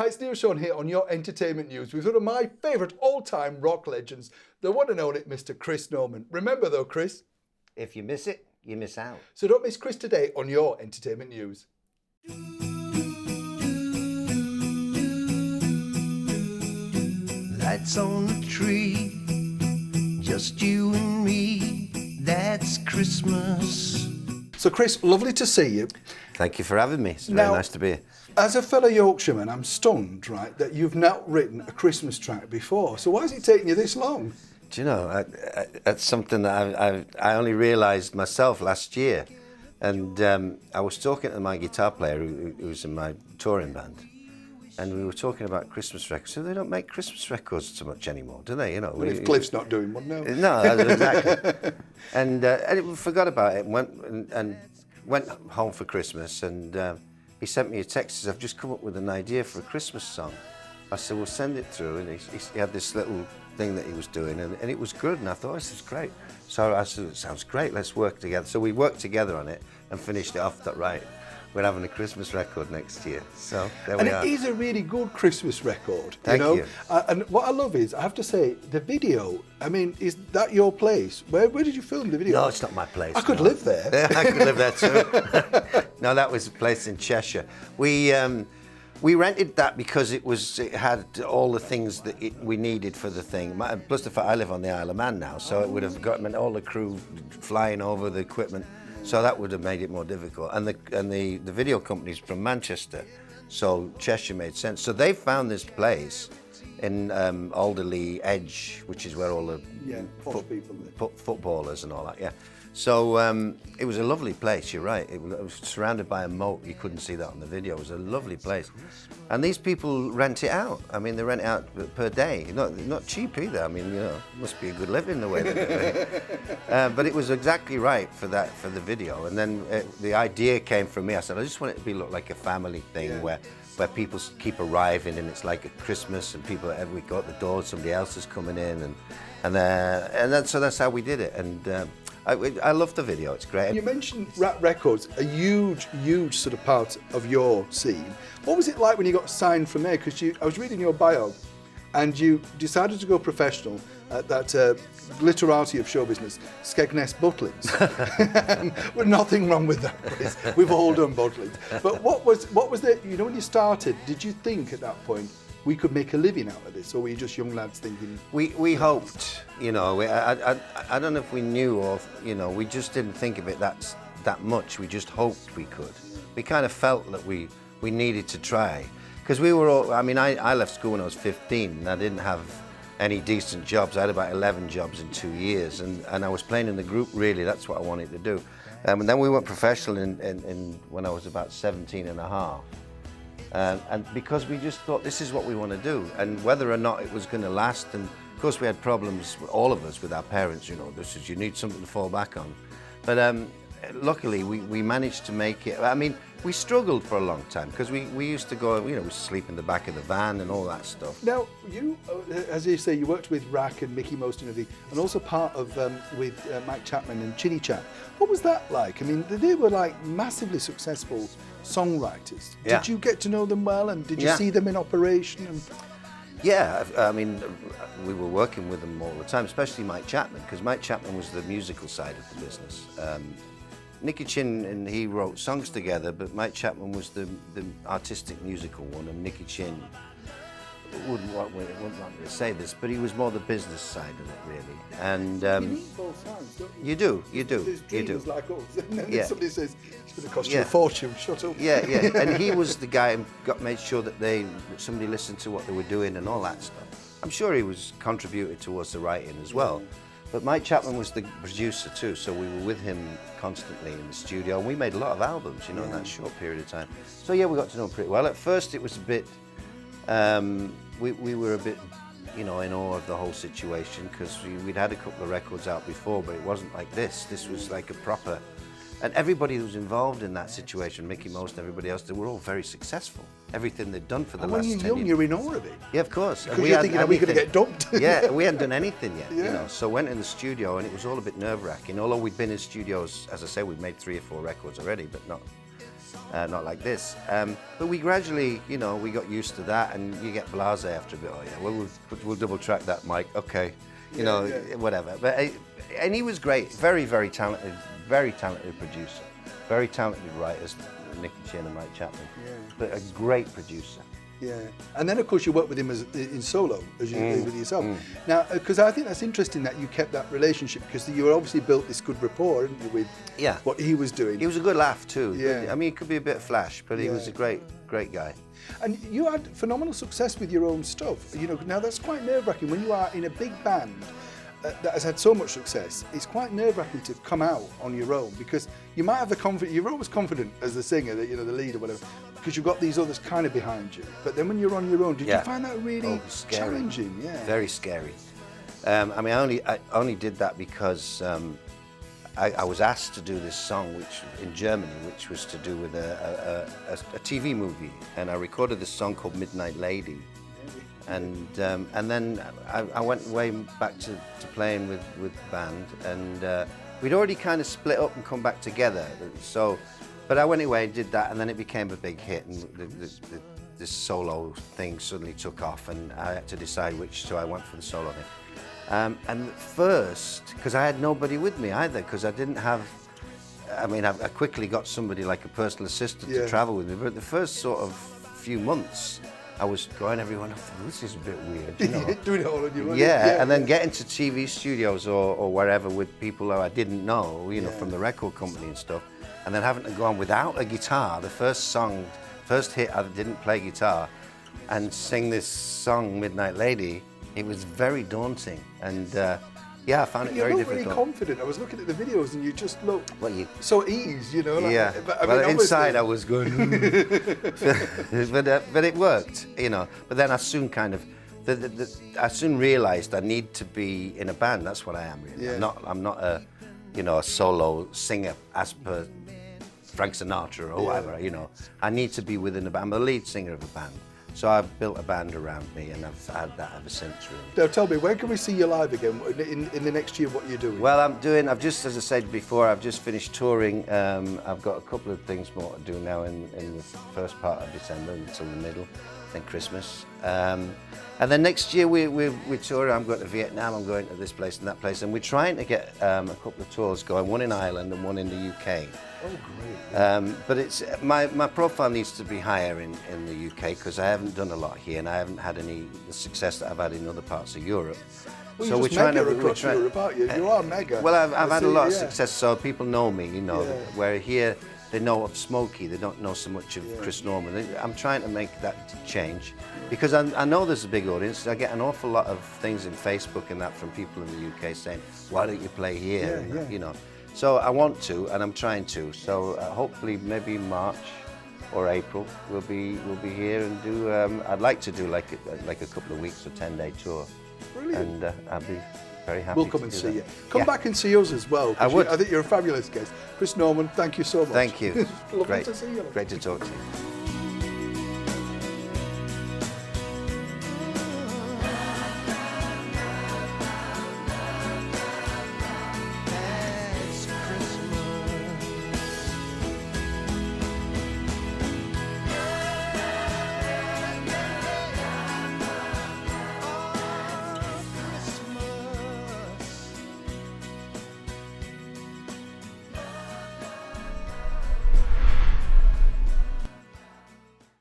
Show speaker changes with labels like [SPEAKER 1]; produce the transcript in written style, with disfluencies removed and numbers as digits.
[SPEAKER 1] Hi, it's Neil Sean here on your entertainment news with one of my favourite all-time rock legends, the one and only Mr. Chris Norman. Remember though, Chris?
[SPEAKER 2] If you miss it, you miss out.
[SPEAKER 1] So don't miss Chris today on your entertainment news.
[SPEAKER 3] Lights on the tree, just you and me, that's Christmas.
[SPEAKER 1] So Chris, lovely to see you.
[SPEAKER 2] Thank you for having me. It's
[SPEAKER 1] Now-
[SPEAKER 2] very nice to be here.
[SPEAKER 1] As a fellow Yorkshireman, I'm stunned, right, that you've not written a Christmas track before. So why is it taking you this long?
[SPEAKER 2] Do you know, that's something that I only realised myself last year. And I was talking to my guitar player who was in my touring band. And we were talking about Christmas records. So they don't make Christmas records so much anymore, do they? You know,
[SPEAKER 1] Well, if Cliff's not doing one now.
[SPEAKER 2] No, exactly. and we forgot about it and went home for Christmas. And he sent me a text. He says, I've just come up with an idea for a Christmas song. I said, well, send it through. And he had this little thing that he was doing, and it was good. And I thought, this is great. So I said, it sounds great. Let's work together. So we worked together on it and finished it off. That right, we're having a Christmas record next year. So there we are.
[SPEAKER 1] And it is a really good Christmas record.
[SPEAKER 2] Thank you.
[SPEAKER 1] And what I love is, I have to say, the video. I mean, is that your place? Where did you film the video?
[SPEAKER 2] No, it's not my place.
[SPEAKER 1] I could
[SPEAKER 2] no.
[SPEAKER 1] live there.
[SPEAKER 2] Yeah, I could live there too. No, that was a place in Cheshire. We rented that because it had all the things that we needed for the thing. Plus the fact I live on the Isle of Man now, so it would have gotten all the crew flying over the equipment. So that would have made it more difficult. And the video company's from Manchester, so Cheshire made sense. So they found this place in Alderley Edge, which is where all the
[SPEAKER 1] posh people live.
[SPEAKER 2] footballers and all that, yeah. So it was a lovely place, you're right. It was surrounded by a moat. You couldn't see that on the video. It was a lovely place. And these people rent it out. I mean, they rent it out per day. Not cheap either. I mean, you know, it must be a good living the way they do it. But it was exactly right for the video. And then the idea came from me. I said, I just want it to look like a family thing where people keep arriving and it's like a Christmas and people every week go out the door, somebody else is coming in and then so that's how we did it. And I love the video, it's great.
[SPEAKER 1] You mentioned Rat Records, a huge sort of part of your scene. What was it like when you got signed from there? Because I was reading your bio and you decided to go professional at that glitterati of show business, Skegness Butlins. Well, nothing wrong with that, Chris. We've all done Butlins. But what was the, you know, when you started, did you think at that point, we could make a living out of this, or were you just young lads thinking?
[SPEAKER 2] We hoped, you know. I don't know if we knew or, you know, we just didn't think of it that much. We just hoped we could. We kind of felt that we needed to try, because we were all. I mean, I left school when I was 15, and I didn't have any decent jobs. I had about 11 jobs in 2 years, and I was playing in the group. Really, that's what I wanted to do. And then we went professional in when I was about 17 and a half. And because we just thought this is what we want to do, and whether or not it was going to last, and of course we had problems, all of us, with our parents. You know, you need something to fall back on. But luckily we managed to make it. I mean, we struggled for a long time because we used to go, you know, we sleep in the back of the van and all that stuff.
[SPEAKER 1] Now, you, as you say, you worked with Rack and Mickey Most and everything, and also part of with Mike Chapman and Chinny Chat. What was that like? I mean, they were like massively successful songwriters.
[SPEAKER 2] Yeah.
[SPEAKER 1] Did you get to know them well, and did you see them in operation? And...
[SPEAKER 2] Yeah, I mean, we were working with them all the time, especially Mike Chapman, because Mike Chapman was the musical side of the business. Nicky Chin and he wrote songs together, but Mike Chapman was the artistic musical one, and Nicky Chin wouldn't want me to say this, but he was more the business side of it, really. And
[SPEAKER 1] you need both sides, don't you?
[SPEAKER 2] You do.
[SPEAKER 1] There's dreamers like us, and then
[SPEAKER 2] Yeah.
[SPEAKER 1] somebody says, it's going to cost you a fortune, shut up.
[SPEAKER 2] Yeah, and he was the guy who made sure that somebody listened to what they were doing and all that stuff. I'm sure he was contributed towards the writing as well. But Mike Chapman was the producer too, so we were with him constantly in the studio, and we made a lot of albums, you know, in that short period of time. So yeah, we got to know him pretty well. At first it was a bit, we were a bit, you know, in awe of the whole situation, because we'd had a couple of records out before, but it wasn't like this. This was like a proper, and everybody who was involved in that situation, Mickey Most and everybody else, they were all very successful. Everything they'd done for the last 10 years.
[SPEAKER 1] When you're young, you're in awe of it.
[SPEAKER 2] Yeah, of course.
[SPEAKER 1] Because you're thinking, are we going to get dumped?
[SPEAKER 2] Yeah, we hadn't done anything yet, you
[SPEAKER 1] Yeah.
[SPEAKER 2] know. So went in the studio, and it was all a bit nerve-wracking. Although we'd been in studios, as I say, we'd made 3 or 4 records already, but not like this. But we gradually, you know, we got used to that, and you get blasé after a bit. Oh yeah, well we'll double track that, Mike. Okay, you know, whatever. But and he was great, very talented producer, very talented writers, Nicky Chinn and Mike Chapman. But a great producer.
[SPEAKER 1] Yeah, and then of course you work with him in solo, as you do with yourself. Now, because I think that's interesting that you kept that relationship, because you obviously built this good rapport, didn't you, with what he was doing.
[SPEAKER 2] He was a good laugh too.
[SPEAKER 1] Yeah.
[SPEAKER 2] I mean, he could be a bit flash, but he was a great guy.
[SPEAKER 1] And you had phenomenal success with your own stuff. You know, now that's quite nerve-wracking when you are in a big band that has had so much success. It's quite nerve-wracking to come out on your own, because you might have the confidence. You're always confident as the singer, that, you know, the lead or whatever, because you've got these others kind of behind you. But then when you're on your own, did you find that really challenging? Yeah,
[SPEAKER 2] very scary. I mean, I only did that because I was asked to do this song, which in Germany, which was to do with a TV movie, and I recorded this song called Midnight Lady. And then I went way back to playing with the band, and we'd already kind of split up and come back together. So, but I went away and did that, and then it became a big hit, and this solo thing suddenly took off, and I had to decide which, so I went for the solo thing. And at first, because I had nobody with me either, because I didn't have, I mean, I quickly got somebody like a personal assistant to travel with me, but the first sort of few months, I was going everywhere, oh, this is a bit weird, you know.
[SPEAKER 1] Doing it all on your own.
[SPEAKER 2] Yeah, and then getting to TV studios or wherever with people who I didn't know, you know, from the record company and stuff, and then having to go on without a guitar, the first hit, I didn't play guitar, and sing this song, Midnight Lady, it was very daunting, and I found it very difficult.
[SPEAKER 1] You look really confident. I was looking at the videos, and you just looked so ease, you know. Like,
[SPEAKER 2] but, I mean, inside I was going, but it worked, you know. But then I soon kind of, I soon realised I need to be in a band. That's what I am really.
[SPEAKER 1] Yeah.
[SPEAKER 2] I'm not a, you know, a solo singer as per Frank Sinatra or whatever. You know, I need to be within a band. I'm the lead singer of a band. So I've built a band around me, and I've had that ever since, really.
[SPEAKER 1] Now tell me, when can we see you live again? In the next year, what you're doing?
[SPEAKER 2] Well, I've just, as I said before, I've just finished touring. I've got a couple of things more to do now in the first part of December until the middle, then Christmas. And then next year we're touring. I'm going to Vietnam, I'm going to this place and that place, and we're trying to get a couple of tours going, one in Ireland and one in the UK.
[SPEAKER 1] Oh, great.
[SPEAKER 2] But it's my profile needs to be higher in the UK, because I haven't done a lot here, and I haven't had the success that I've had in other parts of Europe.
[SPEAKER 1] Well, so we're trying to across Europe, aren't you? You are mega.
[SPEAKER 2] Well, I've had a lot of success, so people know me, you know. Where here they know of Smokey, they don't know so much of Chris Norman. I'm trying to make that change, because I know there's a big audience. I get an awful lot of things in Facebook and that from people in the UK saying, "Why don't you play here?" You know. So I want to, and I'm trying to. So hopefully, maybe March or April, we'll be here and do. I'd like to do like a couple of weeks or 10-day tour.
[SPEAKER 1] Brilliant.
[SPEAKER 2] And I'll be very happy.
[SPEAKER 1] We'll come and see you. Come back and see us as well.
[SPEAKER 2] I would.
[SPEAKER 1] I think you're a fabulous guest. Chris Norman, thank you so much.
[SPEAKER 2] Thank you.
[SPEAKER 1] Lovely
[SPEAKER 2] Great
[SPEAKER 1] to see you.
[SPEAKER 2] Great to talk to you.